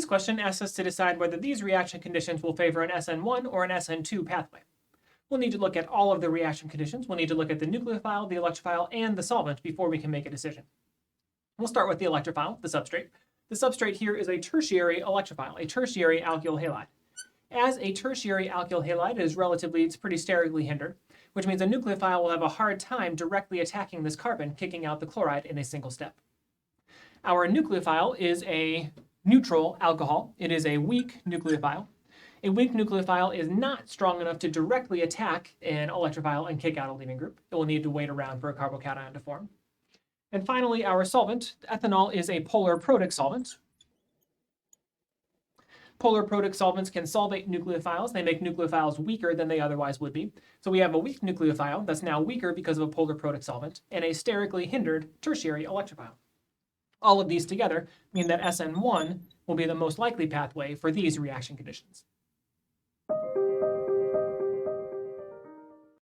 question asks us to decide whether these reaction conditions will favor an SN1 or an SN2 pathway. We'll need to look at all of the reaction conditions. We'll need to look at the nucleophile, the electrophile, and the solvent before we can make a decision. We'll start with the electrophile, the substrate. The substrate here is a tertiary electrophile, a tertiary alkyl halide. As a tertiary alkyl halide, it's pretty sterically hindered, which means a nucleophile will have a hard time directly attacking this carbon, kicking out the chloride in a single step. Our nucleophile is a neutral alcohol. It is a weak nucleophile. A weak nucleophile is not strong enough to directly attack an electrophile and kick out a leaving group. It will need to wait around for a carbocation to form. And finally, our solvent, ethanol, is a polar protic solvent. Polar protic solvents can solvate nucleophiles. They make nucleophiles weaker than they otherwise would be. So we have a weak nucleophile that's now weaker because of a polar protic solvent, and a sterically hindered tertiary electrophile. All of these together mean that SN1 will be the most likely pathway for these reaction conditions.